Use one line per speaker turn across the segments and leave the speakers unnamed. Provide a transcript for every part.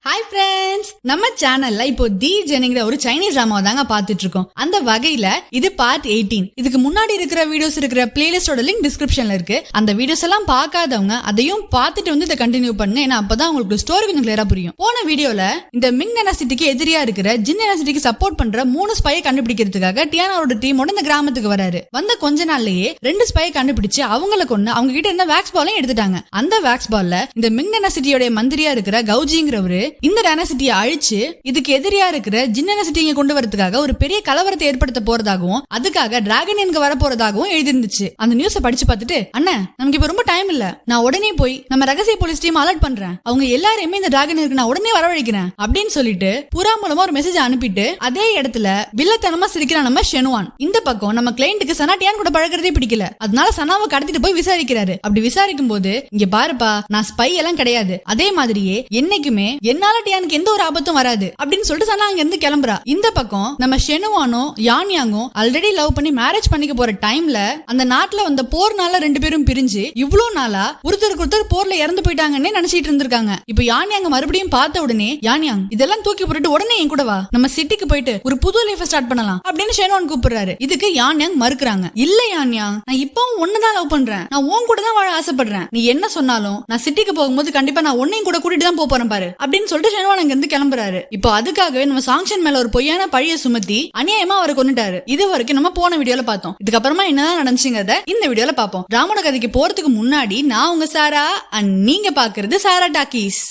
Hi friends, நம்ம சேனல்ல இப்போ தி ஜெனிங்கிற ஒரு சைனீஸ் டிராமா தாங்க பாத்துட்டு இருக்கோம். அந்த வகையில இது பார்ட் 18. இதுக்கு முன்னாடி இருக்கிற வீடியோஸ் இருக்கிற பிளேலிஸ்டோட லிங்க் டிஸ்கிரிப்ஷன்ல இருக்கு. அந்த வீடியோஸ் எல்லாம் பார்க்காதவங்க அதையும் பார்த்துட்டு வந்து இதை கண்டினியூ பண்ணுங்க. ஏன்னா அப்பதான் உங்களுக்கு ஸ்டோரி கொஞ்சம் கிளியரா புரியும். போன வீடியோல இந்த மிங் டைனாசிட்டிக்கு எதிரியா இருக்கிற ஜின் டைனாசிட்டிக்கு சப்போர்ட் பண்ற 3 ஸ்பையை கண்டுபிடிக்கிறதுக்காக டியானாவோட டீமோட இந்த கிராமத்துக்கு வராரு. வந்த கொஞ்ச நாள்லயே 2 ஸ்பையை கண்டுபிடிச்சு அவங்கள கொண்டு அவங்க கிட்ட இருந்த வேக்ஸ் பாலையும் எடுத்துட்டாங்க. அந்த வேக்ஸ் பால்ல இந்த மிங் டைனாசிட்டியோட மந்திரியா இருக்கிற கௌஜிங்கிறவரு இந்த டைனாசிட்டியை அழிச்சு இதுக்கு எதிரியா இருக்கிற ஜின் டைனாசிட்டியை கொண்டு வரதுக்காக ஒரு பெரிய கலவரத்தை ஏற்படுத்த போறதாகவும் அதுக்காக டிராகன் இங்க வர போறதாகவும் எழுதிருந்துச்சு. அந்த நியூஸை படிச்சு பார்த்துட்டு, அண்ணன் நமக்கு இப்ப ரொம்ப டைம் இல்ல, நான் உடனே போய் நம்ம ரகசிய போலீஸ் டீம் அலர்ட் பண்றேன், அவங்க எல்லாரையுமே இந்த டிராகன் இருக்கு நான் உடனே வரவழைக்கிறேன் அப்படின்னு சொல்லிட்டு புறா மூலமா ஒரு மெசேஜ் அனுப்பிட்டு அதே இடத்துல வில்லத்தனமா சிரிக்கிறான் நம்ம ஷெனுவான். இந்த பக்கம் நம்ம கிளைண்ட்டுக்கு சனா டியான் கூட பழகிறதே பிடிக்கல. அதனால சனாவை கடத்திட்டு போய் விசாரிக்கிறாரு. அப்படி விசாரிக்கும் போது, இங்க பாருப்பா நான் ஸ்பை எல்லாம் கிடையாது, அதே மாதிரியே என்னைக்குமே என்னால டியானுக்கு எந்த ஒரு ஆபத்தும் வராது அப்படின்னு சொல்லிட்டு சனா அங்க இருந்து கிளம்புறா. இந்த பக்கம் நம்ம ஷெனுவானும் யான்யாங்கும் ஆல்ரெடி லவ் பண்ணி மேரேஜ் பண்ணிக்க போற டைம்ல அந்த நாட்டுல வந்த போர்னால 2 பேரும் பிரிஞ்சு இவ்வளவு நாளா ஒருத்தருக்கு ஒருத்தர் போர்ல இறந்து போயிட்டாங்கன்னு நினைச்சிட்டு இருந்திருக்காங்க. இப்ப யான்யாங்க மறுபடியும் பார்த்த உடனே, யான்யாங் இதெல்லாம் தூக்கி போட்டுட்டு உடனே என் கூட வா, நம்ம சிட்டிக்கு போயிட்டு ஒரு புது லைஃப் ஸ்டார்ட் பண்ணலாம் அப்படின்னு ஷெனுவான் கூப்பிடுறாரு. இதுக்கு யான்யாங் மறுக்கிறாங்க. இல்ல யான்யாங், நான் இப்பவும் ஒன்னதான் லவ் பண்றேன், நான் உன் கூட தான் வாழ ஆசைப்படுறேன், நீ என்ன சொன்னாலும் நான் சிட்டிக்கு போகும்போது கண்டிப்பா நான் உன்னையும் கூட கூட்டிட்டு தான் போறேன் பாரு அப்படின்னு சொல்லிட்டு ஷெனுவான் அங்க இருந்து கிளம்புறாரு. இப்போ அதுக்காகவே நம்ம சாங்ஷன் மேல ஒரு பொய்யான பழிய சுமத்தி அநியாயமா அவரை கொண்டுட்டாரு. இது வரைக்கும் நம்ம போன வீடியோல பார்த்தோம். இதுக்கப்புறமா என்னதான் நடந்துச்சுங்கிறத இந்த வீடியோல பாப்போம். ராமோட கதைக்கு போறதுக்கு முன்னாடி நான் உங்க சாரா அண்ட் நீங்க பாக்குறது சாரா டாக்கீஸ்.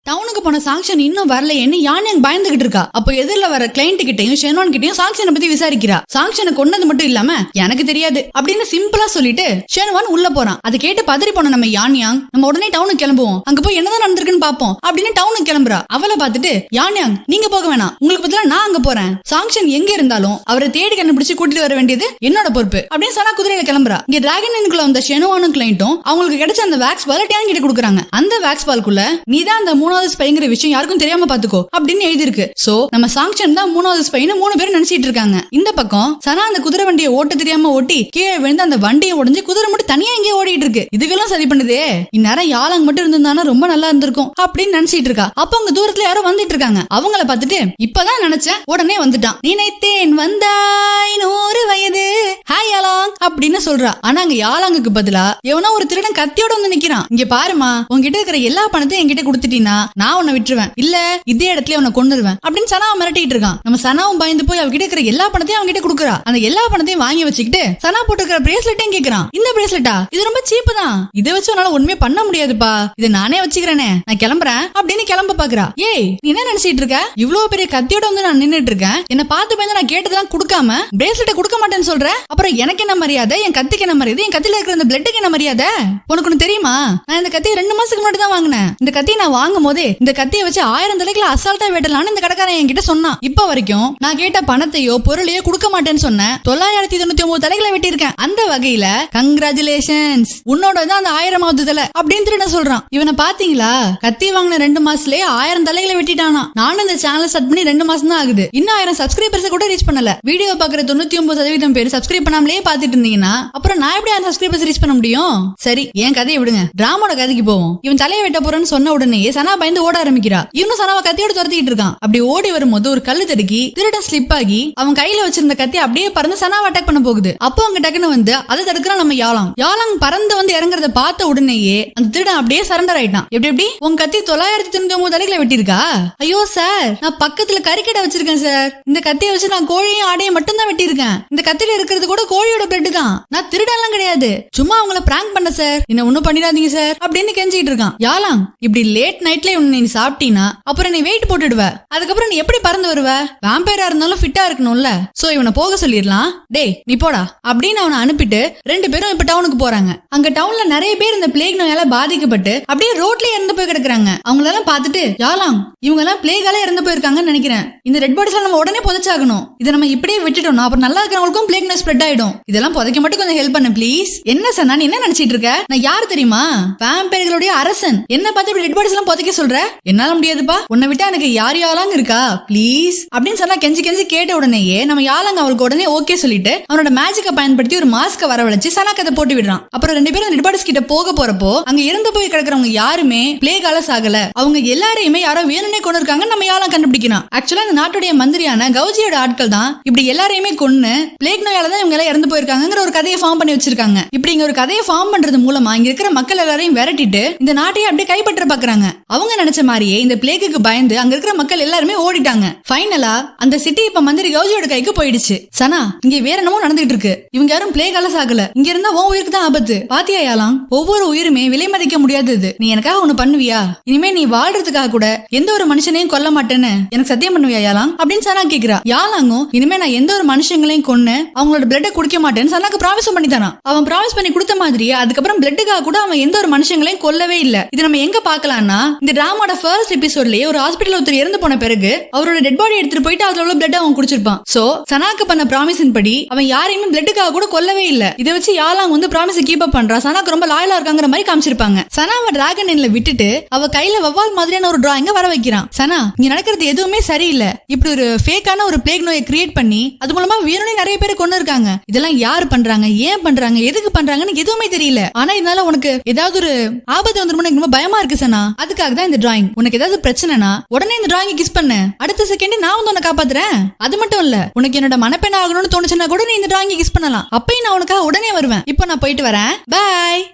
டவுனுக்கு போன சாங்ஷன் இன்னும் வரலையேன்னு யான்யாங் பயந்துகிட்டு இருக்கா. அப்போ எதிரில வர கிளைண்ட் கிட்டையும் ஷெனுவான் கிட்டையும் சாங்ஷனை பத்தி விசாரிக்கிறா. சாங்ஷனை கொண்டது மட்டும் இல்லாம எனக்கு தெரியாது அப்படின்னு சிம்பிளா சொல்லிட்டு ஷெனுவான் உள்ள போறான். அதை கேட்டு பதறி போன நம்ம யான்யாங், நம்ம உடனே டவுனுக்கு கிளம்புவோம், அங்க போய் என்னதான் நடந்திருக்குன்னு பாப்போம் அப்படின்னு டவுனுக்கு கிளம்புறா. அவளை பார்த்துட்டு, யான்யாங் நீங்க போக வேணாம், உங்களுக்கு பதிலா நான் அங்க போறேன், சாங்ஷன் எங்க இருந்தாலும் அவரை தேடி கண்டுபிடிச்சு கூட்டிட்டு வர வேண்டியது என்னோட பொறுப்பு அப்படின்னு சனா குதிரையில கிளம்புறா. இங்க டிராகனுக்குள்ள வந்த ஷெனுவானும் கிளைண்ட்டும் அவங்களுக்கு கிடைச்ச அந்த வேக்ஸ் பால் டியான் கிட்ட கொடுக்குறாங்க. அந்த வேக்ஸ் பால்குள்ள நீதான் அந்த 3வது ஸ்பைங்கிற விஷயம் யாருக்கும் தெரியாம பாத்துக்கோ அப்படின்னு எழுதி இருக்கு. சோ நம்ம சாங்ஷன் தான் 3வது ஸ்பைன்னு 3 பேரும் நினைச்சிட்டு இருக்காங்க. இந்த பக்கம் சனா அந்த குதிரை வண்டியை ஓட்ட தெரியாம ஓட்டி கீழே விழுந்து அந்த வண்டியை உடைஞ்சு குதிரை மட்டும் தனியா இங்கே ஓடிட்டு இருக்கு. இதுக்கெல்லாம் சரி பண்ணுதே, இந்நேரம் யாழாங் மட்டும் இருந்திருந்தானா ரொம்ப நல்லா இருந்திருக்கும் அப்படின்னு நினைச்சிட்டு இருக்கா. அப்ப அங்க தூரத்துல யாரோ வந்துட்டு இருக்காங்க. அவங்கள பார்த்துட்டு, இப்பதான் நினைச்சேன் உடனே வந்துட்டான், நினைத்தேன் வந்தாய் 100 வயது ஹாய் யாழாங் அப்படின்னு சொல்றா. ஆனா அங்க யாழாங்குக்கு பதிலா எவனோ ஒரு திருடன் கத்தியோட வந்து நிக்கிறான். இங்க பாருமா, உங்ககிட்ட இருக்கிற எல்லா பணத்தையும் என்கிட்ட கொடுத்துட்டீனா நான் உன்னை விட்டுருவேன், இல்ல இதே இடத்துல உன்னை கொண்டுருவேன் அப்படின்னு சனாவை மிரட்டிட்டு இருக்கான். நம்ம சனாவும் பயந்து போய் அவகிட்ட இருக்கிற எல்லா பணத்தையும் அவங்க கிட்ட கொடுக்குறா. அந்த எல்லா பணத்தையும் வாங்கி வச்சுக்கிட்டு சனா போட்டுக்கிற பிரேஸ்லெட்டையும் கேக்குறான். இந்த பிரேஸ்லெட்டா, இது ரொம்ப சீப்பு தான், இதை வச்சு உன்னால ஒண்ணுமே பண்ண முடியாதுப்பா, இதை நானே வச்சுக்கிறேனே, நான் கிளம்புறேன் அப்படின்னு கிளம்ப பாக்குறா. ஏய் நீ என்ன நினைச்சிட்டு இருக்க, இவ்வளவு பெரிய கத்தியோட வந்து நான் நின்னுட்டு இருக்கேன், என்ன பார்த்து பயந்து நான் கேட்டதெல்லாம் கொடுக்காம பிரேஸ்லெட்டை கொடுக்க மாட்டேன்னு சொல்ற, அப்புறம் எனக்கு என்ன மரியாதை, என் கத்திக்கு என்ன மரியாதை, என் கத்தில இருக்கிற இந்த பிளட்டுக்கு என்ன மரியாதை, உனக்கு ஒண்ணு தெரியுமா, நான் இந்த கத்தியை 2 மாசத்துக்கு முன்னாடி தான் வாங்கினேன், இந்த கத்தியை நான் வாங்கும் போதே இந்த கத்தியை வச்சு 1000 தலைகளை அசால்ட்டா வெட்டலான்னு இந்த கடைக்காரன் என்கிட்ட சொன்னான். இப்ப வரைக்கும் நான் கேட்ட பணத்தையோ பொருளையோ கொடுக்க மாட்டேன்னு சொன்னேன், 999 தலைகளை வெட்டியிருக்கேன். அந்த வகையில கங்க்ராச்சுலேஷன்ஸ், உன்னோட தான் அந்த 1000வது தலை அப்படின்னு திருட சொல்றான். இவனை பாத்தீங்களா, கத்தி வாங்கின 2 மாசத்துலயே 1000 தலைகளை வெட்டிட்டானா. நானும் இந்த சேனல் ஸ்டார்ட் பண்ணி 2 மாசம் தான் ஆகுது, இன்னும் 1000 சப்ஸ்கிரைபர்ஸ் கூட ரீச் பண்ணல. வீடியோ பாக்குற 99% பேர் சப்ஸ்கிரைப் பண்ணாமலே பாத்துட்டு இருந்தீங்கன்னா அப்புறம் நான் எப்படி 1000 சப்ஸ்கிரைபர்ஸ் ரீச் பண்ண முடியும். சரி என் கதையை விடுங்க, டிராமோட கதைக்கு போவோம். இவன் தலையை வெட்ட போறேன்னு சொன்ன உடனே சனா பயந்து ஓட ஆரம்பிக்கிறா. இவனும் சனாவை கத்தியோட துரத்திட்டு இருக்கான். அப்படி ஓடி வரும்போது ஒரு கல்லு தடுக்கி திருடன் ஸ்லிப் ஆகி அவன் கையில வச்சிருந்த கத்தி அப்படியே பறந்து சனாவை அட்டாக் பண்ண போகுது. அப்போ அங்க டக்குன்னு வந்து அதை தடுக்கிறான் நம்ம யாழாங். யாழாங் பறந்து வந்து இறங்குறத பார்த்த உடனேயே அந்த திருடன் அப்படியே சரண்டர் ஆயிட்டான். எப்படி உன் கத்தி 999 தலைகளை வெட்டியிருக்கா? ஐயோ சார், நான் பக்கத்துல கறிக்கடை வச்சிருக்கேன் சார், இந்த கத்தியை வச்சு நான் கோழியும் ஆடையும் மட்டும் தான் வெட்டியிருக்கேன், இந்த கத்தியில இருக்கிறது கூட கோழியோட பிளட் தான், நான் திருடெல்லாம் கிடையாது, சும்மா அவங்கள பிராங்க் பண்ண சார், என்ன ஒண்ணும் பண்ணிடாதீங்க சார் அப்படின்னு கெஞ்சிட்டு இருக்கான். யாழாங் இப்படி லேட் நைட்ல நீ சாப்பிட்டீனா அப்புறம் நீ வெயிட் போட்டுடுவ, அதுக்கப்புறம் நீ எப்படி பறந்து வருவ, வேம்பயரா இருந்தாலும் ஃபிட்டா இருக்கணும்ல, சோ இவனை போக சொல்லிடலாம், டேய் நீ போடா அப்படின்னு அவனை அனுப்பிட்டு 2 பேரும் இப்ப டவுனுக்கு போறாங்க. அங்க டவுன்ல நிறைய பேர் இந்த பிளேக் நோயால பாதிக்கப்பட்டு அப்படியே ரோட்லயே இறந்து போய் கிடக்குறாங்க. அவங்களெல்லாம் பார்த்துட்டு, யாழாங் இவங்க எல்லாம் பிளேகால இறந்து போயிருக்காங்கன்னு நினைக்கிறேன், இந்த ரெட் பாடிஸ்ல நம்ம உடனே புதைச்சாகணும், இதை நம்ம இப்படியே விட்டுட்டோம்னா அப்புறம் நல்லா இருக்கிறவங்களுக்கும் பிளேக் நோய் ஸ்ப்ரெட் ஆயிடும், இதெல்லாம் புதைக்க மட்டும் கொஞ்சம் ஹெல்ப் பண்ணு ப்ளீஸ். என்ன சனா நீ என்ன நினைச்சிட்டு இருக்க? நான் யாரு தெரியுமா? வேம்பயர்களுடைய அரசன். என்ன பார்த்து இப்படி டெட் பாடிஸ் எல்லாம் புதைக்க சொல்ற? என்னால முடியாதுப்பா. உன்னை விட்டா எனக்கு யார் யாலாங்க இருக்கா ப்ளீஸ் அப்படின்னு சொன்னா கெஞ்சி கெஞ்சி கேட்ட உடனேயே நம்ம யாலாங்க அவளுக்கு உடனே ஓகே சொல்லிட்டு அவனோட மேஜிக்கை பயன்படுத்தி ஒரு மாஸ்க வரவழைச்சு சனாக்கு அதை போட்டு விடுறான். அப்புறம் 2 பேரும் டெட் பாடிஸ் கிட்ட போக போறப்போ அங்க இறந்து போய் கிடக்குறவங்க யாருமே பிளேகால சாகல. அவங்க எல்லாரையுமே யாரோ வேணும்னே கொண்டு இருக்காங்க நம்ம யாரும் கண்டுபிடிக்கிறான். ஆக்சுவலா இந்த நாட்டுடைய மந்திரியான கௌஜியோட ஆட்கள் தான் இப்படி எல்லாரையுமே கொன்னு பிளேக் நோயால தான் இவங்க எல்லாம் இறந்து போயிருக்காங்கிற ஒரு கதையை ஃபார்ம் பண்ணி வச்சிருக்காங்க. இப்படி இங்க ஒரு கதையை ஃபார்ம் பண்றது மூலமா இங்க இருக்கிற மக்கள் எல்லாரையும் விரட்டிட்டு இந்த நாட்டையே அப்படியே கைப்பற்ற பாக்குறாங்க. அவங்க நினைச்ச மாதிரியே இந்த பிளேக்கு பயந்து அங்க இருக்கிற மக்கள் எல்லாருமே ஓடிட்டாங்க. ஃபைனலா அந்த சிட்டி இப்ப மந்திரி கௌஜியோட கைக்கு போயிடுச்சு. சனா இங்க வேற என்னமோ நடந்துட்டு இருக்கு. இவங்க யாரும் பிளேகால சாகல. இங்க இருந்தா உன் உயிருக்கு தான் ஆபத்து. பாத்தியா யாலாம், ஒவ்வொரு உயிருமே விலை மதிக்க முடியாதது. நீ எனக்காக ஒண்ணு பண்ணுவியா? இனிமே நீ வாழ்றதுக்காக கூட எந்த ஒரு மனுஷனையும் கொல்ல மாட்டேன்னு எனக்கு சத்தியம் பண்ணுவியா யாலாம் அப்படின்னு சனா கேக்குறா. யாலாங்கும் இனிமே நான் எந்த ஒரு மனுஷங்களையும் கொன்னு அவங்களோட பிளட்ட குடிக்க மாட்டேன்னு சனாக்கு ப்ராமிஸ் பண்ணி தரான். அவன் ப்ராமிஸ் பண்ணி கொடுத்த மாதிரியே அதுக்கப்புறம் பிளட்டுக்காக கூட அவன் எந்த ஒரு மனுஷங்களையும் கொல்லவே இல்ல. இது நம்ம எங்க பாக்கலாம்னா இந்த டிராமாவோட ஃபர்ஸ்ட் எபிசோட்லயே ஒரு ஹாஸ்பிடல் ஒருத்தர் இறந்து போன பிறகு அவரோட டெட் பாடி எடுத்துட்டு போயிட்டு அதுல உள்ள பிளட் அவன் குடிச்சிருப்பான். சோ சனாக்கு பண்ண ப்ராமிஸின் படி அவன் யாரையுமே பிளட்டுக்காக கூட கொல்லவே இல்ல. இதை வச்சு யாலாங் வந்து ப்ராமிஸ் கீப் அப் பண்றா. சனாக்கு ரொம்ப லாயலா இருக்காங்கிற மாதிரி காமிச்சிருப்பாங்க. சனாவை டிராகன் எண்ல விட்டுட்டு அவ கையில வவ்வால் மாதிரியான ஒரு டிராயிங்க வர வைக்கிறான். சனா இங்க நடக்கிறது எதுவுமே சரியில்லை. இப்படி ஒரு ஃபேக்கான ஒரு பிளேக் நோயை கிரியேட் பண்ணி அது மூலமா வேணும்னே நிறைய பேர் கொண்டு இருக்காங்க. இதெல்லாம் யாரு பண்றாங்க, ஏன் பண்றாங்க, எதுக்கு பண்றாங்கன்னு எதுவுமே தெரியல. ஆனா இதனால உனக்கு ஏதாவது ஒரு ஆபத்து வந்துருமோ எனக்கு ரொம்ப பயமா இருக்கு சனா. அதுக்காக தான் இந்த டிராயிங். உனக்கு ஏதாவது பிரச்சனைனா உடனே இந்த டிராயிங் கிஸ் பண்ணு. அடுத்த செகண்ட் நான் வந்து உன்னை காப்பாத்துறேன். அது மட்டும் இல்ல உனக்கு என்னோட மனப்பெண்ண ஆகணும்னு தோணுச்சுன்னா கூட நீ இந்த டிராயிங் கிஸ் பண்ணலாம். அப்பயும் நான் உனக்காக உடனே வருவேன். இப்போ நான் போயிட்டு வரேன், பை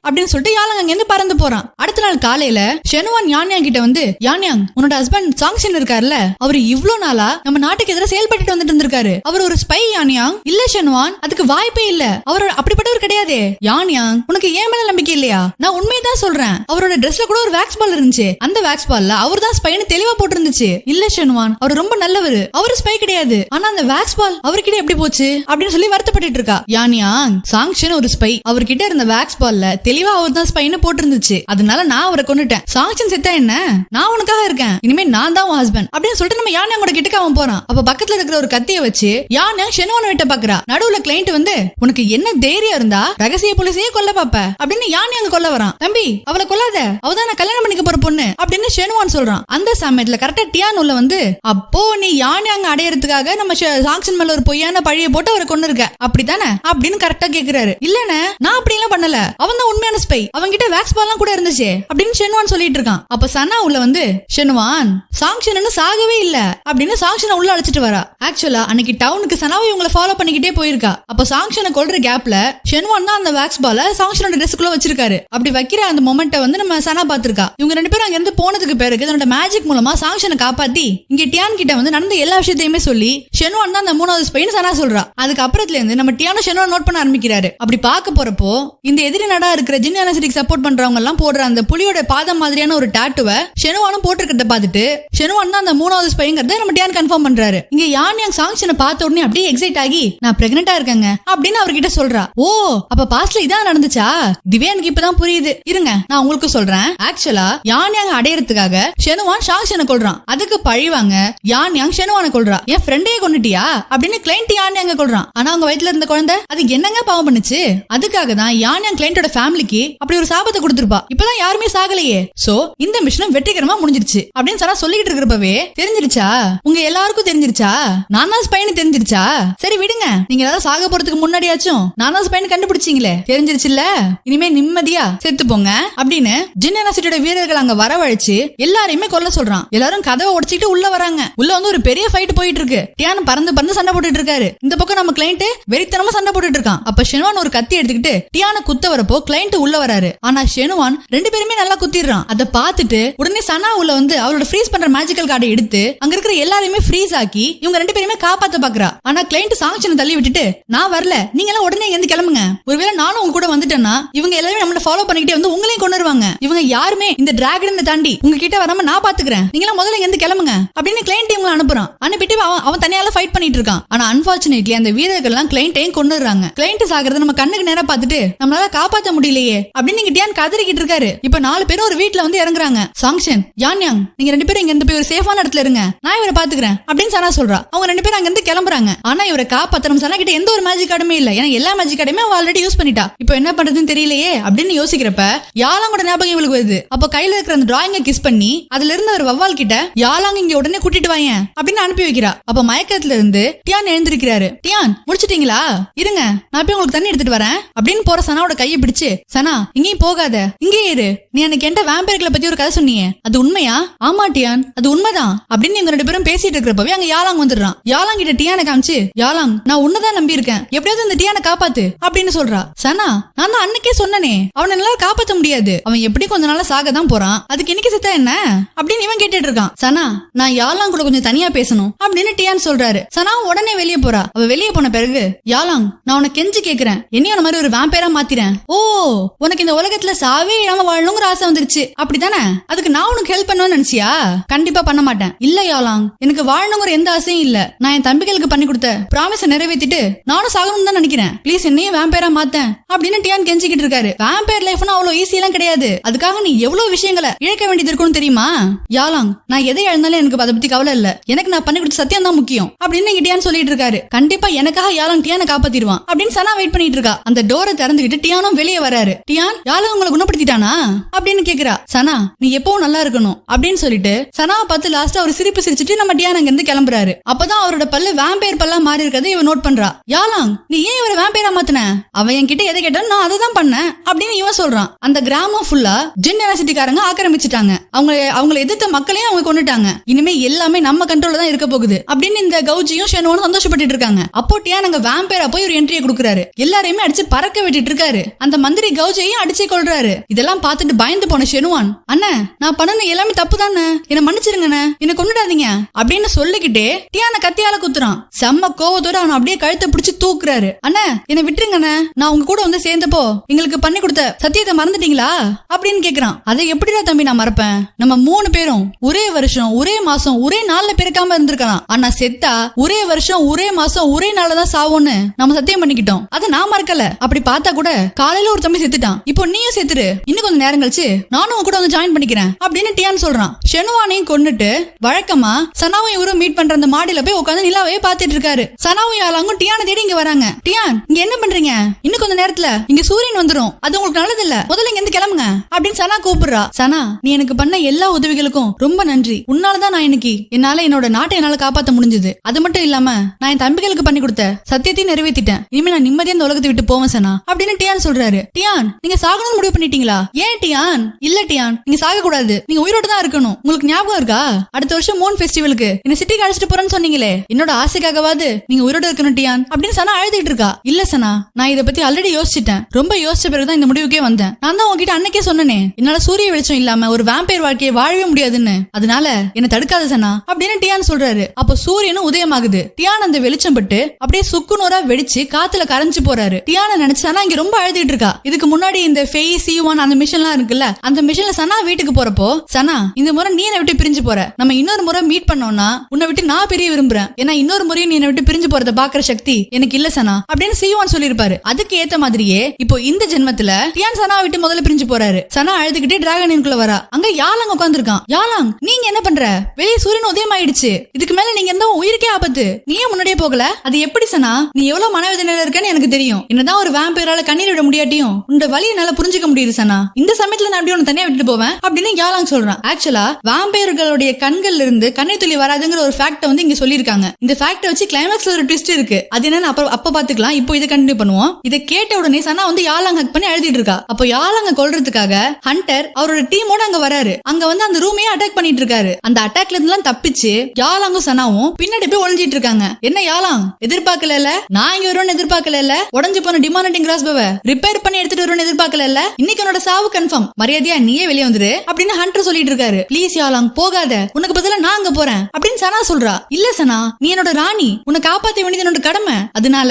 அப்படின்னு சொல்லிட்டு யாலங் அங்க இருந்து பறந்து போறான். அடுத்த நாள் காலையில ஷெனுவான் யான்யாங் கிட்ட வந்து, யான்யாங் உன்னோட ஹஸ்பண்ட் சாங்ஷன் இருக்காருல்ல, அவர் இவ்வளவு நாளா நம்ம நாட்டுக்கு எதிராக செயல்பட்டு வந்துட்டு இருந்திருக்காரு. அவர் ஒரு ஸ்பை யான்யாங். இல்ல ஷெனுவான், அதுக்கு வாய்ப்பே இல்ல. அவர் அப்படிப்பட்டவர் கிடையாதே. யான்யாங் உனக்கு ஏன் மேல நம்பிக்கை இல்லையா? நான் உண்மையதான் சொல்றேன். அவரோட ட்ரெஸ்ல கூட ஒரு வேக்ஸ் பால் இருந்துச்சு. அந்த வேக்ஸ் பால்ல அவர் தான் ஸ்பைன்னு தெளிவா போட்டிருந்துச்சு. இல்ல ஷெனுவான், அவர் ரொம்ப நல்லவர். அவர் ஸ்பை கிடையாது. ஆனா அந்த வேக்ஸ் பால் அவர்கிட்ட எப்படி போச்சு அப்படின்னு சொல்லி வருத்தப்பட்டு இருக்கா. யான்யாங் சாங்ஷன் ஒரு ஸ்பை. அவர்கிட்ட இருந்த வேக்ஸ் பால்ல தெளிவா அவர் தான் ஸ்பைன்னு போட்டிருந்துச்சு. அதனால நான் அவரை கொன்னுட்டேன். சாங்ஷன் செத்தா என்ன, நான் உனக்காக இருக்கேன். இனிமே நான் தான் உன் ஹஸ்பண்ட் அப்படின்னு சொல்லிட்டு நம்ம யான்யாங்கோட கிட்டக்க அவன் போறான். அப்ப பக்கத்துல இருக்கிற ஒரு கத்தியை வச்சு யான்யாங் ஷெனுவான் வெட்ட பாக்குறா. நடுவுல கிளைண்ட் வந்து, உனக்கு என்ன தைரியம் இருந்தா ரகசிய போலீஸையே கொல்ல பாப்ப அப்படின்னு யான்யாங் கொல்ல வரான். தம்பி அவளை கொல்லாத, அவதான் நான் கல்யாணம் பண்ணிக்க போற பொண்ணு அப்படின்னு ஷெனுவான் சொல்றான். அந்த சமயத்துல கரெக்டா டியான் உள்ள வந்து, அப்போ நீ யான்யாங் அடையறதுக்காக நம்ம சாங்ஷன் மேல ஒரு பொய்யான பழிய போட்டு அவரை கொண்டு இருக்க அப்படித்தானே அப்படின்னு கரெக்டா கேக்குறாரு. இல்லன்னு நான் அப்படி எல்லாம் பண்ணல, அவன் தான் உண்மையான ஸ்பை, அவங்க கிட்ட வேக்ஸ் பால்லாம் கூட இருந்துச்சு அப்படின்னு ஷெனுவான் சொல்லிட்டு இருக்கான். அப்ப சனா உள்ள வந்து, ஷெனுவான் சாங்ஷன் சாகவே இல்ல அப்படின்னு சாங்ஷனை உள்ள அழைச்சிட்டு வரா. ஆக்சுவலா அன்னைக்கு டவுனுக்கு சனாவை இவங்களை ஃபாலோ பண்ணிக்கிட்டே போயிருக்கா. அப்ப சாங்ஷனை கொல்ற கேப்ல ஷெனுவான் தான் அந்த வேக்ஸ் பால சாங்ஷனோட ட்ரெஸ்க்குள்ள வச்சிருக்காரு. அப்படி வைக்கிற அந்த மொமெண்ட்டை வந்து நம்ம சனா பாத்துருக்கா. இவங்க 2 பேரும் அங்க இருந்து போனதுக்கு பிறகு தன்னோட மேஜிக் மூலமா சாங்ஷனை காப்பாத்தி இங்க டியான் கிட்ட வந்து நடந்த எல்லா விஷயத்தையுமே சொல்லி ஷெனுவான் தான் அந்த 3வது ஸ்பைன்னு சனா சொல்றா. அதுக்கு அப்புறத்துல இருந்து நம்ம டியானோ ஷெனுவான் நோட் பண்ண ஆரம்பிக்கிறாரு. அப்படி பார்க்க போறப்போ இந்த எதிரி நடா இருக்கிற ஜின் அனசிட்டிக் சப்போர்ட் பண்றவங்க எல்லாம் போடுற அந்த புலியோட பாதம் மாதிரியான ஒரு டாட்டுவை ஷெனுவானும் போட்டிருக்கிறத பார்த்துட்டு ஷெனுவான் தான் அந்த 3வது ஸ்பைங்கிறத நம்ம டியான் கன்ஃபார்ம் பண்றாரு. இங்க யான்யாங் சாங்ஷனை பார்த்த உடனே அப்படியே எக்ஸைட் ஆகி, நான் பிரெக்னெண்டா இருக்கேங்க அப்படின்னு அவர்கிட்ட சொல்றா. ஓ அப்ப பாஸ்ட்ல இதான் நடந்துச்சா? இதுவே எனக்கு இப்பதான் புரியுது. இருங்க நான் உங்களுக்கு சொல்றேன். ஆக்சுவலா யான்யாங் அடையறதுக்காக ஷெனுவான் சாங்ஷனை கொல்றான். அதுக்கு பழிவாங்க யான்யாங் ஷெனுவானை கொல்றா. என் ஃப்ரெண்டையே கொண்டுட்டியா அப்படின்னு கிளைண்ட் யான்யாங்க கொல்றான். ஆனா அவங்க வயித்துல இருந்த குழந்தை அது என்னங்க பாவம் பண்ணுச்சு? அதுக்காக தான் யான்யாங் கிளைண்டோட ஃபேமிலிக்கு அப்படி ஒரு சாபத்தை கொடுத்திருப்பா. இப்பதான் யாருமே சாகலையே. சோ இந்த மிஷனும் வெற்றிகரமா முடிஞ்சிருச்சு அப்படின்னு சனா சொல்லிட்டு இருக்கிறப்பவே தெரிஞ்சிருச்சா? உங்க எல்லாருக்கும் தெரிஞ்சிருச்சா நான் தான் ஸ்பைன்னு தெரிஞ்சிருச்சா? சரி விடுங்க, நீங்க எல்லாரும் சாக போறதுக்கு முன்னாடியாச்சும் நான் தான் ஸ்பைன்னு கண்டுபிடிச்சீங்களே, தெரிஞ்சிருச்சுல்ல, இனிமே நிம்மதியா செத்து போங்க அப்படின்னு ஜின் அனசிட்டியோட வீரர்கள் அங்க வரவழைச்சு எல்லாரையுமே கொல்ல சொல்றான். எல்லாரும் கதவை உடைச்சிட்டு உள்ள வராங்க. உள்ள வந்து ஒரு பெரிய ஃபைட் போயிட்டு இருக்கு. டியான் பறந்து பறந்து சண்டை போட்டுட்டு இருக்காரு. இந்த பக்கம் நம்ம கிளைண்ட் வெறித்தனமா சண்டை போட்டுட்டு இருக்கான். அப்ப ஷெனுவான் ஒரு கத்தி எடுத்துக்கிட்டு டியானை குத்த வரப்போ கிளைண்ட் உள்ள வராரு. ஆனா ஷெனுவான் 2 பேருமே நல்லா குத்திடுறான். அதை பார்த்துட்டு உடனே சனா உள்ள வந்து அவளோட ஃப்ரீஸ் பண்ற மேஜிக்கல் கார்டை எடுத்து அங்க இருக்கிற எல்லாரையுமே ஃப்ரீஸ் ஆக்கி இவங்க 2 பேருமே காப்பாத்த பாக்குறா. ஆனா கிளைண்ட் சாங்ஷனை தள்ளி விட்டுட்டு, நான் வரல, நீங்க எல்லாம் உடனே இருந்து கிளம்புங்க. ஒருவேளை நானும் உங்க கூட வந்துட்டேன்னா இவங்க எல்லாரும் நம்மள ஃபாலோ பண்ணிக்கிட்டே வந்து உங்களையும் கொண்டுருவாங்க. இவங்க யாருமே இந்த டிராகனை தாண்டி உங்ககிட்ட வராம நான் பாத்துக்கிறேன், நீங்க முதல்ல இருந்து கிளம்புங்க அப்படின்னு கிளைண்ட் இவங்க அனுப்புறான். அனுப்பிட்டு அவன் தனியால ஃபைட் பண்ணிட்டு இருக்கான். ஆனா அன்பார்ச்சுனேட்லி அந்த வீரர்கள் எல்லாம் கிளைண்டையும் கொண்டுறாங்க. கிளைண்ட் சாகிறத நம்ம கண்ணுக்கு நேரா பார்த்துட்டு நம்மளால காப்பாற்ற முடியலையே அப்படின்னு நீங்க டியான் கதறிக்கிட்டு இருக்காரு. இப்ப 4 பேரும் ஒரு வீட்டுல வந்து இறங்குறாங்க. சாங்ஷன் யான்யாங் நீங்க 2 பேரும் இங்க இருந்து போய் ஒரு சேஃபான இடத்துல இருங்க, நான் இவரை பாத்துக்கிறேன் அப்படின்னு சனா சொல்றா. அவங்க 2 பேரும் அங்க இருந்து கிளம்புறாங்க. ஆனா இவரை காப்பாத்தணும் சனா கிட்ட எந்த ஒரு மேஜிக் கார்டுமே இல்ல. தெரியல, ஏன்னா எல்லா மேஜிக் கார்டையுமே அவ ஆல்ரெடி யூஸ் பண்ணிட்டா. இப்போ என்ன பண்றதுன்னு தெரியலையே அப்படின்னு யோசிக்கிறப்ப யாழாங்கோட ஞாபகம் இவளுக்கு வருது. அப்ப கையில இருக்கிற அந்த டிராயிங்கை கிஸ் பண்ணி அதுல இருந்து ஒரு வவ்வால் கிட்ட யாழாங்க இங்க உடனே கூட்டிட்டு வாங்க அப்படின்னு அனுப்பி வைக்கிறா. அப்ப மயக்கத்துல இருந்து டியான் எழுந்திருக்கிறாரு. டியான் முடிச்சிட்டீங்களா? இருங்க நான் போய் உங்களுக்கு தண்ணி எடுத்துட்டு வரேன் அப்படின்னு போற சனாவோட கையை பிடிச்சு, சனா இங்கேயும் போகாத, இங்கே இரு, நீ எனக்கு என்கிட்ட வேம்பயர்களை பத்தி ஒரு கதை சொன்னீங்க, அது உண்மையா? ஆமா டியான் அது உண்மைதான் அப்படின்னு இவங்க 2 பேரும் பேசிட்டு இருக்கிறப்பவே அங்க யாழாங் வந்துடுறான். யாழாங் கிட்ட டியானை காமிச்சு, யாழாங் நான் உன்னதான் நம்பி இருக்கேன், எப்படியாவது இந்த டியானை காப்பாத்து அப்படின்னு சொல்றா. சனா நான் தான் அன்னைக்கே சொன்னனே அவனை என்னால காப்பாத்த முடியாது, அவன் எப்படி கொஞ்ச நாளா சாக தான் போறான், அதுக்கு இன்னைக்கு செத்தா என்ன அப்படின்னு இவன் கேட்டுட்டு இருக்கான். சனா நான் யாழாங் கூட கொஞ்சம் தனியா பேசணும் அப்படின்னு டியான் சொல்றாரு. சனா உடனே வெளியே போறா. அவ வெளியே போன பிறகு, யாழாங் நான் உனக்கு கெஞ்சி கேக்குறேன், என்னையும் அந்த மாதிரி ஒரு வேம்பயரா மாத்திரேன். ஓ உனக்கு இந்த உலகத்துல சாவே இல்லாம வாழணுங்கிற ஆசை வந்துருச்சு அப்படித்தானே? அதுக்கு நான் உனக்கு ஹெல்ப் பண்ணுவேன்னு நினைச்சியா? கண்டிப்பா பண்ண மாட்டேன். இல்ல யாழாங் எனக்கு வாழணுங்கிற எந்த ஆசையும் இல்ல, நான் என் தம்பிகளுக்கு பண்ணி கொடுத்த ப்ராமிஸை நிறைவேற்றிட்டு நானும் சாகணும்னு தான் நினைக்கிறேன், ப்ளீஸ் என்னையும் வேம்பயரா மாத்தேன் அப்படின்னு டியான் கெஞ்சிக்கிட்டு இருக்காரு. வேம்பயர் லைஃப்னா அவ்வளவு ஈஸி எல்லாம் கிடையாது, அதுக்காக நீ எவ்வளவு விஷயங்களை இழக்க வேண்டியது இருக்கும்னு தெரியுமா? யாழாங் நான் எதை இழந்தாலும் எனக்கு அதை பத்தி கவலை இல்ல, எனக்கு நான் பண்ணி கொடுத்த சத்தியம் தான் முக்கியம் அப்படின்னு இங்க டியான் சொல்லிட்டு இருக்காரு. கண்டிப்பா எனக்காக யாழாங் டியானை காப்பாத்திடுவான் அப்படின்னு சனா வெயிட் பண்ணிட்டு இருக்கா. அந்த டோரை திறந்துகிட்டு டியானும் வெளியே வராரு. டியான் யாழாங் உங்களை குணப்படுத்திட்டானா அப்படின்னு கேக்குறா. சனா நீ எப்பவும் நல்லா இருக்கணும் அப்படின்னு சொல்லிட்டு சனாவை பார்த்து லாஸ்டா ஒரு சிரிப்பு சிரிச்சுட்டு நம்ம டியான் அங்க இருந்து கிளம்புறாரு. அப்பதான் அவரோட பல்லு வேம்பயர் பல்லா மாறி இருக்கிறத இவன் நோட் பண்றா. யாழாங் நீ ஏன் இவரை வேம்பயரா மாத்தின? அவன் என்கிட்ட எதை கேட்டாலும் நான் அதை தான் பண்ணேன் அப்படின்னு இவன் சொல்றான். அந்த கிராமம் ஃபுல்லா ஜின் யூனிவர்சிட்டிக்காரங்க ஆக்கிரமிச்சுட்டாங்க, அவங்களை எதிர்த்த மக்களையும் அவங்க கொண்டுட்டாங்க, இனிமே எல்லாமே நம்ம கண்ட்ரோல்ல தான் இருக்க போகுது அப்படின்னு இந்த கௌஜியும் ஷெனோனும் சந்தோஷப்பட்டு இருக்காங்க. அப்போ டியான் அங்க வேம்பயரா போய் ஒரு என்ட்ரியை கொடுக்குறாரு. எல்லாரையுமே அடிச்சு பறக்க விட்டுட்டு இருக்காரு. அந்த மந்திரி கௌஜையும் அடிச்சு கொள்றாரு. இதெல்லாம் பார்த்துட்டு பயந்து போன ஷெனுவான், அண்ணா நான் பண்ணன எல்லாமே தப்பு தானே, என்ன மன்னிச்சிருங்கண்ணே, என்ன கொண்டுடாதீங்க அப்படின்னு சொல்லிக்கிட்டே டியானை கத்தியால குத்துறான். செம்ம கோவத்தோட அவன் அப்படியே கழுத்தை பிடிச்சு தூக்குறாரு. அண்ணா என்ன விட்டுருங்கண்ணே, நான் உங்க கூட வந்து சேர்ந்தப்போ எங்களுக்கு பண்ணி கொடுத்த சத்தியத்தை மறந்துட்டீங்களா அப்படின்னு கேக்குறான். அதை எப்படிடா தம்பி நான் மறப்பேன், நம்ம 3 பேரும் ஒரே வருஷம் ஒரே மாசம் ஒரே நாள்ல பிறக்காம இருந்திருக்கலாம், ஆனா செத்தா ஒரே வருஷம் ஒரே மாசம் ஒரே நாள்ல தான் சாவோன்னு நம்ம சத்தியம் பண்ணிக்கிட்டோம், அதை நான் மறக்கல. அப்படி பார்த்தா கூட காலையில ஒரு தம்பி செத்துட்டான், இப்போ நீயும் செத்துரு, இன்னும் கொஞ்சம் நேரம் கழிச்சு நானும் உங்க கூட வந்து ஜாயின் பண்ணிக்கிறேன் அப்படின்னு டியான் சொல்றான். ஷெனுவானையும் கொன்னுட்டு வழக்கமா சனாவும் இவரும் மீட் பண்ற அந்த மாடியில போய் உட்காந்து நிலாவே பாத்துட்டு இருக்காரு. சனாவும் யாழாங்கும் டியானை தேடி இங்க வராங்க. டியான் இங்க என்ன பண்றீங்க, இன்னும் கொஞ்சம் நேரத்துல இங்க சூரியன் வந்துரும், அது உங்களுக்கு நல்லது இல்ல, முதல்ல இங்க இருந்து கிளம்புங்க அப்படின்னு சனா கூப்பிடுறா. சனா நீ எனக்கு பண்ண எல்லா உதவிகளுக்கும் ரொம்ப நன்றி, உன்னாலதான் நான் இன்னைக்கு என்னால என்னோட நாட்டை என்னால காப்பாத்த முடிஞ்சது, அது மட்டும் இல்லாம நான் என் தம்பிகளுக்கு பண்ணி கொடுத்த சத்தியத்தையும் நிறைவேற்றிட்டேன், இனிமே நான் நிம்மதியா இந்த உலகத்தை விட்டு போவேன் சனா அப்படின்னு டியான் சொல்றாரு. டியான் நீங்க சாகணும்னு முடிவு பண்ணிட்டீங்களா? ஏன் டியான்? இல்ல டியான் நீங்க சாக கூடாது, நீங்க உயிரோட தான் இருக்கணும், உங்களுக்கு ஞாபகம் இருக்கா அடுத்த வருஷம் மூன் ஃபெஸ்டிவலுக்கு என்ன சிட்டிக்கு அழைச்சிட்டு போறேன்னு சொன்னீங்களே, என்னோட ஆசைக்காகவாது நீங்க உயிரோட இருக்கணும் டியான் அப்படின்னு சனா அழுதுட்டு இருக்கா. இல்ல சனா நான் இதை பத்தி ஆல்ரெடி யோசிச்சிட்டேன், ரொம்ப யோசிச்ச பிறகுதான் இந்த முடிவுக்கே வந்தேன், நான் தான் உங்ககிட்ட அன்னைக்கே சொன்னனே என்னால சூரிய வெளிச்சம் இல்லாம ஒரு வேம்பயர் வாழ்க்கையை வாழவே முடியாதுன்னு, அதனால என்ன தடுக்காத சனா அப்படின்னு டியான் சொல்றாரு. அப்போ சூரியனும் உதயமாகுது. டியான் அந்த வெளிச்சம் பட்டு அப்படியே சுக்குநூறா வெடிச்சு காத்துல கரைஞ்சு போறாரு. டியானை நினைச்சு சனா இங்க ரொம்ப அழுதுட்டு இருக்கா. இதுக்கு முன்னாடி இந்த ஃபேய் C1 அந்த மிஷன்லாம் இருக்குல்ல, அந்த மிஷன்ல சனா வீட்டுக்கு போறப்போ, சனா இந்த முறை நீ என்னை விட்டு பிரிஞ்சு போற, நம்ம இன்னொரு முறை மீட் பண்ணோம்னா உன்னை விட்டு நான் பெரிய விரும்புறேன், ஏன்னா இன்னொரு முறையும் நீ என்னை விட்டு பிரிஞ்சு போறத பாக்குற சக்தி எனக்கு இல்ல சனா அப்படின்னு C1 சொல்லிருப்பாரு. அதுக்கு ஏத்த மாதிரியே இப்போ இந்த ஜென்மத்துல டியான் சனா விட்டு முதல்ல பிரிஞ்சு போறாரு. சனா அழுதுகிட்டே டிராகனுக்குள்ள வரா. அங்க யாழாங் உட்கார்ந்திருக்கான். யாழாங் நீங்க என்ன பண்ற, வெளியே சூரியன் உதயம் ஆயிடுச்சு, இதுக்கு மேல நீங்க எந்த உயிருக்கே ஆபத்து, நீயே முன்னாடியே போகல, அது எப்படி சனா, நீ எவ்வளவு மனவேதனையில இருக்கன்னு எனக்கு தெரியும், என்னதான் ஒரு வேம்பயரால கண்ணீர் விட முடியாட்டியும் உன்னோட வலியை என்னால புரிஞ்சுக்க முடியுது சனா, இந்த சமயத்துல நான் எப்படி உன்னை தனியா விட்டுட்டு போவேன் அப்படின்னு யாழாங் சொல்றான். ஆக்சுவலா வேம்பயர்களுடைய கண்கள்ல இருந்து கண்ணீர் துளி வராதுங்கிற ஒரு ஃபேக்ட் வந்து இங்க சொல்லிருக்காங்க. இந்த ஃபேக்ட் வச்சு கிளைமாக்ஸ்ல ஒரு ட்விஸ்ட் இருக்கு, அது என்னன்னு அப்ப பாத்துக்கலாம், இப்போ இதை கண்டினியூ பண்ணுவோம். இதை கேட்ட உடனே சனா வந்து யாழாங் ஹக் பண்ணி அழுதிட்டு இருக்கா. அப்போ யாழாங்க கொல்றதுக்காக ஹண்டர் அவரோட டீமோட அங்க வராரு. அங்க வந்து அந்த ரூமையே அட்டாக் பண்ணிட்டு இருக்காரு. அந்த அட்டாக்ல இருந்து தப்பிச்சு யாழாங்கும் சனாவும் பின்னாடி போய் ஒளிஞ்சிட்டு இருக்காங்க. என்ன யாழாங் எதிர்பார்க்கல, நான் இங்க வருவேன்னு எதிர்பார்க்கல, உடஞ்சு போன டிமானட்டிங் கிராஸ்போவை ரிப்பேர் பண்ணி எடுத்துட்டு வருவேன்னு எதிர்பார்க்கல, இன்னைக்கு உன்னோட சாவு கன்ஃபார்ம், மரியாதையா நீயே வெளியே வந்துரு அப்படின்னு ஹண்டர் சொல்லிட்டு இருக்காரு. ப்ளீஸ் யாழாங் போகாத, உனக்கு பதிலா நான் அங்க போறேன் அப்படின்னு சனா சொல்றா. இல்ல சனா நீ என்னோட ராணி, உன்னை காப்பாத்த வேண்டியது என்னோட கடமை, அதனால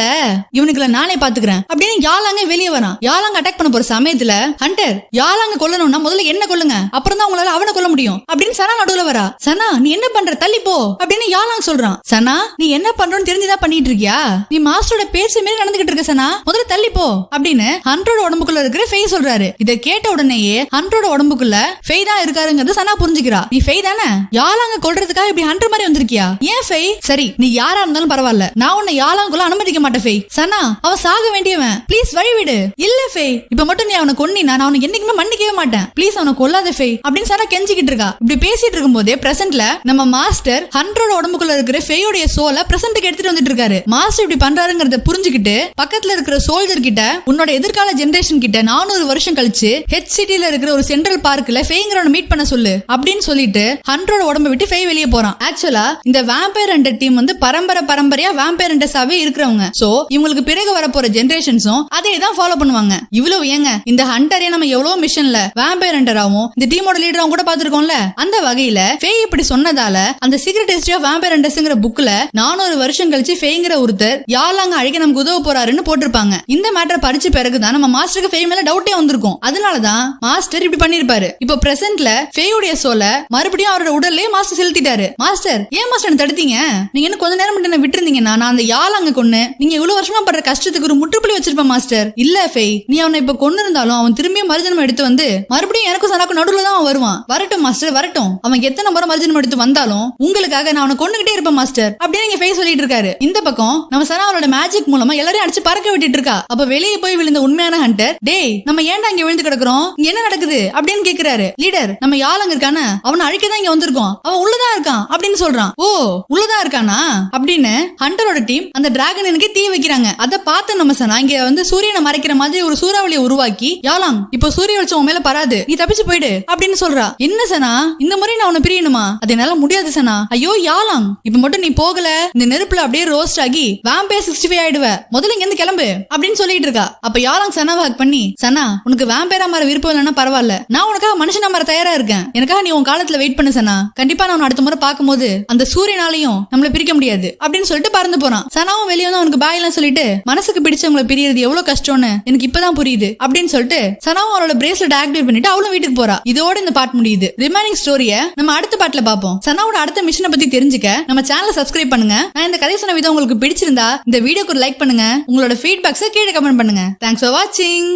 இவனுக்குள்ள நானே பாத்துக்கிறேன் அப்படின்னு யாழாங்க வெளியே வரான். யாழாங்க அட்டாக் பண்ண போற சமயத்துல ஹண்டர் யாழாங்க கொல்லணும்னா முதல்ல என்ன கொல்லுங்க, அப்புறம் தான் உங்களால அவனை கொல்ல முடியும் அப்படின்னு சனா நடுவுல வரா. சனா நீ என்ன பண்ற, தள்ளி போ அப்படின்னு யாழாங் சொல்றான். சனா நீ என்ன பண்றன்னு தெரிஞ்சுதான் பண்ணிட்டு இருக்கியா, நீ மாஸ்டரோட பேச்சு மீறி நடந்துகிட்டு இருக்க சனா, முதல்ல தள்ளி போ அப்படின்னு ஹண்டரோட உடம்புக்குள்ள இருக்கிற ஃபேய் சொல்றாரு. இதை கேட்ட உடனேயே ஹண்டரோட உடம்புக்குள்ள ஃபேய் தான் இருக்காருங்கிறது சனா புரிஞ்சுக்கிறா. நீ ஃபேய் தானே, யாழாங்க கொல்றதுக்காக இப்படி ஹண்டர் மாதிரி வந்திருக்கியா, ஏன் ஃபேய், சரி நீ யாரா இருந்தாலும் பரவாயில்ல, நான் உன்னை யாழாங்குள்ள அனுமதிக்க மாட்டேன் ஃபேய், சனா அவன் சாக வேண்டியவன், ப்ளீஸ் வழி விடு. இல்ல ஃபே, இப்ப மட்டும் நீ அவனை கொன்னினா நான் அவனுக்கு என்னைக்குமே மன்னிக்கவே மாட்டேன், ப்ளீஸ் அவனை கொல்லாத ஃபே அப்படின்னு சனா கெஞ்சிக்கிட்டு இருக்கா. இப்படி பேசிட்டு இருக்கும் போதே பிரசன்ட்ல நம்ம மாஸ்டர் ஹண்டரோட உடம்புக்குள்ள இருக்கிற ஃபேயோட சோலை பிரசன்ட்க்கு எடுத்துட்டு வந்துட்டு இருக்காரு. மாஸ்டர் இப்படி பண்றாருங்கறத புரிஞ்சுக்கிட்டு பக்கத்துல இருக்கிற சோல்ஜர் கிட்ட, உன்னோட எதிர்கால ஜெனரேஷன் கிட்ட 400 வருஷம் கழிச்சு ஹெட் சிட்டில இருக்கிற ஒரு சென்ட்ரல் பார்க்ல ஃபேங்கிறவனை மீட் பண்ண சொல்லு அப்படின்னு சொல்லிட்டு ஹண்டரோட உடம்ப விட்டு ஃபே வெளியே போறான். ஆக்சுவலா இந்த வேம்பயர் ஹண்டர் டீம் வந்து பரம்பரையா வேம்பயர் ஹண்டர்ஸாவே இருக்கிறவங்க. சோ இவங்களுக்கு பிறகு வர போற ஜெனரேஷன்ஸும் அதே தான் ஃபாலோ பண்ணுவாங்க. இவ்வளவு ஏங்க, இந்த ஹண்டரே நம்ம எவ்வளவு மிஷன்ல வேம்பயர் ஹண்டராவும் இந்த டீமோட லீடராவும் கூட பாத்துருக்கோம்ல. அந்த வகையில ஃபே இப்படி சொன்னதால அந்த சீக்ரெட் ஹிஸ்டரி ஆஃப் வேம்பயர் ஹண்டர்ஸ்ங்கிற புக்ல 400 வருஷம் கழிச்சு ஃபேங்கிற ஒருத்தர் யாலாங்க அழிக்க நமக்கு உதவ போறாருன்னு போட்டிருப்பாங்க. இந்த மேட்டரை படிச்ச பிறகுதான் நம்ம மாஸ்டருக்கு ஃபே மேல டவுட்டே வந்திருக்கும். அதனாலதான் மாஸ்டர் இப்படி பண்ணிருப்பாரு. இப்போ பிரசன்ட்ல ஃபேயுடைய சோல மறுபடியும் அவரோட உடல்லே மாஸ்டர் செலுத்திட்டாரு. மாஸ்டர், ஏன் மாஸ்டர் தடுத்தீங்க? நீங்க என்ன கொஞ்ச நேரம் மட்டும் விட்டுருந்தீங்கன்னா நான் அந்த யாலாங்க கொன்னு நீங்க இவ்வளவு வருஷமா படுற கஷ்டத்துக்கு ஒரு முற்றுப்புள்ளி வச்சிருப்பேன் மாஸ்டர். இல்ல ஃபே, நீ அவனை இப்ப கொன்னு இருந்தாலும் அவன் திரும்பியும் மறுஜன்மம் எடுத்து வந்து மறுபடியும் எனக்கும் சனாக்கும் நடுவுல தான் அவன் வருவான். வரட்டும் மாஸ்டர், வரட்டும். அவன் எத்தனை முறை மறுஜன்மம் எடுத்து வந்தாலும் உங்களுக்காக நான் அவனை கொன்னுகிட்டே இருப்பேன் மாஸ்டர் அப்படின்னு நீங்க ஃபே சொல்லிட்டு இருக்காரு. இந்த பக்கம் நம்ம சனா அவரோட மேஜிக் மூலமா எல்லாரையும் அடிச்சு பறக்க விட்டுட்டு இருக்கா. அப்ப வெளியே போய் விழுந்த உண்மையான ஹண்டர், டேய் நம்ம ஏன்டா இங்க விழுந்து கிடக்குறோம், இங்க என்ன நடக்குது அப்படின்னு கேக்குறாரு. லீடர், நம்ம யாலங்க இருக்கானே அவனை அழிக்கதான் இங்க வந்திருக்கோம், அவன் உள்ளதான் இருக்கான் அப்படின்னு சொல்றான். ஓ, உள்ளதான் இருக்கானா அப்படின்னு ஹண்டரோட டீம் அந்த டிராகனுக்கு தீ வைக்கிறாங்க. அதை பார்த்து நம்ம சனா இங்க வந்து சூரியனை மறைக்கிற மாதிரி ஒரு சூறாவளியை உருவாக்கி, யாலாங் இப்போ சூரிய வெளிச்சம் மேல பராது, நீ தப்பிச்சு போயிடு அப்படின்னு சொல்றா. என்ன சனா, இந்த முறை நான் உன்னை பிரியணுமா? அது என்னால முடியாது சனா. ஐயோ யாலாங், இப்ப மட்டும் நீ போகல இந்த நெருப்புல அப்படியே ரோஸ்ட் ஆகி வேம்பயர் 65 ஆயிடுவ, முதல்ல இங்க இருந்து கிளம்பு அப்படின்னு சொல்லிட்டு இருக்கா. அப்ப யாலாங் சனாவை ஹக் பண்ணி, சனா உனக்கு வேம்பயரா மாற விருப்பம் இல்லைன்னா பரவாயில்ல, நான் உனக்காக மனுஷனா மாற தயாரா இருக்கேன், எனக்காக நீ உன் காலத்துல வெயிட் பண்ணு சனா, கண்டிப்பா நான் அடுத்த முறை பார்க்கும்போது அந்த சூரியனாலையும் நம்மள பிரிக்க முடியாது அப்படின்னு சொல்லிட்டு பறந்து போறான். சனாவும் வெளியே வந்து அவனுக்கு பாய் எல்லாம் சொல்லிட்டு, மனசுக்கு பிடிச்சவங்களை பிரியறது எவ்வளவு கஷ்டம்னு எனக்கு இப்பதான் புரியுது அப்படின்னு சொல்லிட்டு சனாவும் அவளோட பிரேஸ்லெட் ஆக்டிவேட் பண்ணிட்டு அவளும் வீட்டுக்கு போறா. இதோட இந்த பார்ட் முடியுது. ரிமைனிங் ஸ்டோரிய நம்ம அடுத்த பார்ட்ல பாப்போம். சனாவோட அடுத்த மிஷனை பத்தி தெரிஞ்சுக்க நம்ம சேனலை சப்ஸ்கிரைப் பண்ணுங்க. நான் இந்த கதை சொன்ன விதம் உங்களுக்கு பிடிச்சிருந்தா இந்த வீடியோக்கு ஒரு லைக் பண்ணுங்க. உங்களோட ஃபீட்பேக்ஸை கீழே கமெண்ட் பண்ணுங்க. தேங்க்ஸ் ஃபார் வாட்சிங்.